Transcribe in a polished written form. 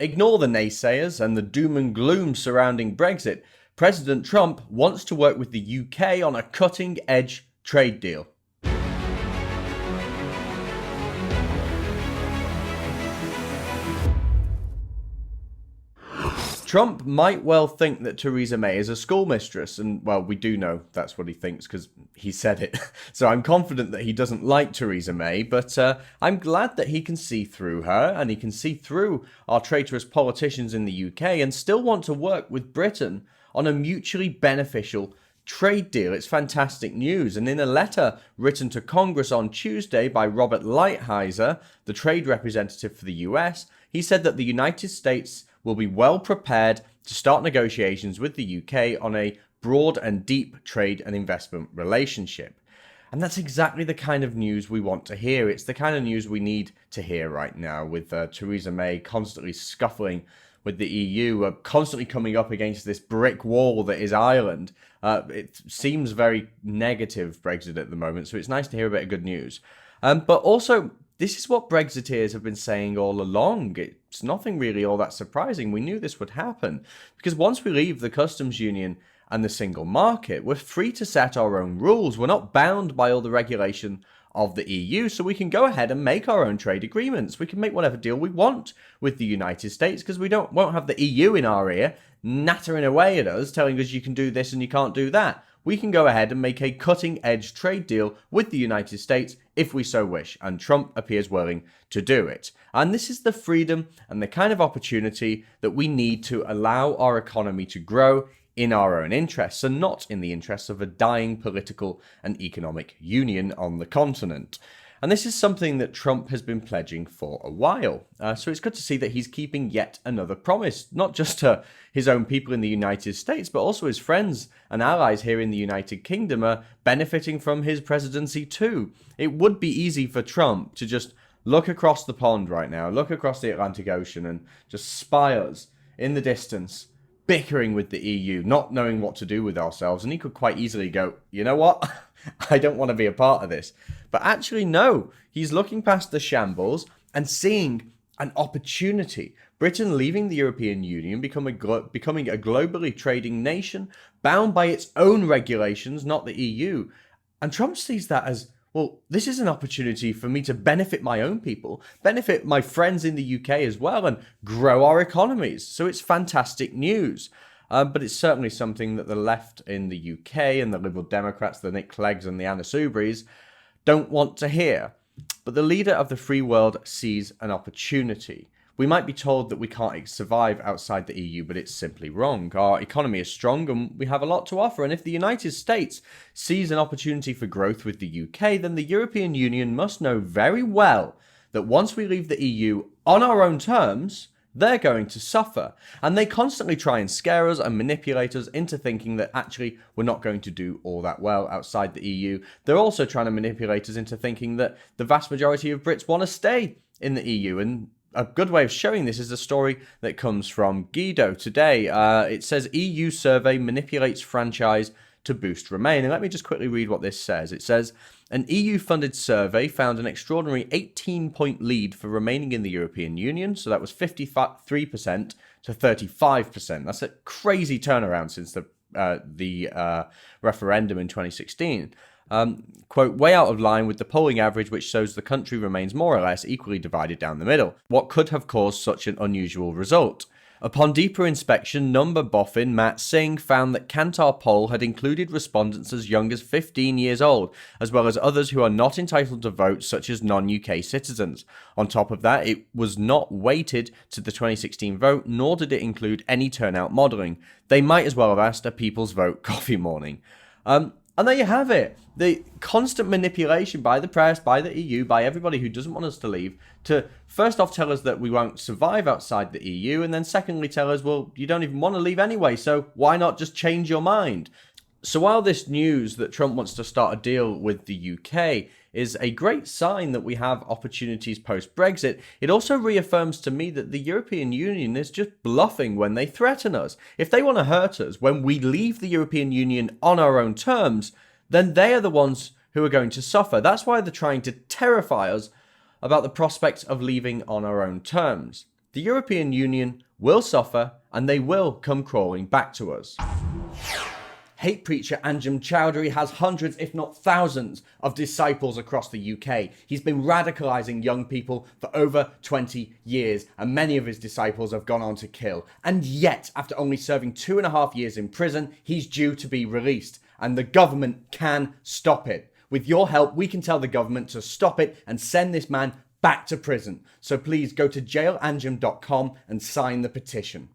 Ignore the naysayers and the doom and gloom surrounding Brexit. President Trump wants to work with the UK on a cutting-edge trade deal. Trump might well think that Theresa May is a schoolmistress, and well, we do know that's what he thinks because he said it. So I'm confident that he doesn't like Theresa May, but I'm glad that he can see through her and he can see through our traitorous politicians in the UK and still want to work with Britain on a mutually beneficial trade deal. It's fantastic news. And in a letter written to Congress on Tuesday by Robert Lighthizer, the trade representative for the US, he said that the United States will be well prepared to start negotiations with the UK on a broad and deep trade and investment relationship. And that's exactly the kind of news we want to hear. It's the kind of news we need to hear right now, with Theresa May constantly scuffling with the EU, constantly coming up against this brick wall that is Ireland. It seems very negative, Brexit, at the moment, so it's nice to hear a bit of good news. But also, this is what Brexiteers have been saying all along. It's nothing really all that surprising. We knew this would happen, because once we leave the customs union and the single market, we're free to set our own rules. We're not bound by all the regulation of the EU, so we can go ahead and make our own trade agreements. We can make whatever deal we want with the United States, because we won't have the EU in our ear nattering away at us, telling us you can do this and you can't do that. We can go ahead and make a cutting-edge trade deal with the United States if we so wish, and Trump appears willing to do it. And this is the freedom and the kind of opportunity that we need to allow our economy to grow in our own interests and not in the interests of a dying political and economic union on the continent. And this is something that Trump has been pledging for a while. So it's good to see that he's keeping yet another promise, not just to his own people in the United States, but also his friends and allies here in the United Kingdom are benefiting from his presidency too. It would be easy for Trump to just look across the pond right now, look across the Atlantic Ocean and just spy us in the distance, bickering with the EU, not knowing what to do with ourselves. And he could quite easily go, you know what? I don't want to be a part of this. But actually, no, he's looking past the shambles and seeing an opportunity. Britain leaving the European Union, becoming a globally trading nation, bound by its own regulations, not the EU. And Trump sees that as, well, this is an opportunity for me to benefit my own people, benefit my friends in the UK as well, and grow our economies. So it's fantastic news. But it's certainly something that the left in the UK and the Liberal Democrats, the Nick Cleggs and the Anna Soubrys, don't want to hear. But the leader of the free world sees an opportunity. We might be told that we can't survive outside the EU, but it's simply wrong. Our economy is strong and we have a lot to offer. And if the United States sees an opportunity for growth with the UK, then the European Union must know very well that once we leave the EU on our own terms, they're going to suffer. And they constantly try and scare us and manipulate us into thinking that actually we're not going to do all that well outside the EU. They're also trying to manipulate us into thinking that the vast majority of Brits want to stay in the EU. And a good way of showing this is a story that comes from Guido today. It says EU survey manipulates franchise to boost Remain. And let me just quickly read what this says. It says, an EU-funded survey found an extraordinary 18-point lead for remaining in the European Union. So that was 53% to 35%. That's a crazy turnaround since the referendum in 2016. Quote, way out of line with the polling average, which shows the country remains more or less equally divided down the middle. What could have caused such an unusual result? Upon deeper inspection, number boffin Matt Singh found that Kantar poll had included respondents as young as 15 years old, as well as others who are not entitled to vote, such as non-UK citizens. On top of that, it was not weighted to the 2016 vote, nor did it include any turnout modelling. They might as well have asked a People's Vote coffee morning. And there you have it. The constant manipulation by the press, by the EU, by everybody who doesn't want us to leave, to first off tell us that we won't survive outside the EU, and then secondly tell us, well, you don't even want to leave anyway, so why not just change your mind? So while this news that Trump wants to start a deal with the UK is a great sign that we have opportunities post-Brexit, it also reaffirms to me that the European Union is just bluffing when they threaten us. If they want to hurt us when we leave the European Union on our own terms, then they are the ones who are going to suffer. That's why they're trying to terrify us about the prospect of leaving on our own terms. the European Union will suffer and they will come crawling back to us. Hate preacher Anjem Choudary has hundreds, if not thousands, of disciples across the UK. He's been radicalising young people for over 20 years, and many of his disciples have gone on to kill. And yet, after only serving 2.5 years in prison, he's due to be released, and the government can stop it. With your help, we can tell the government to stop it and send this man back to prison. So please go to jailanjem.com and sign the petition.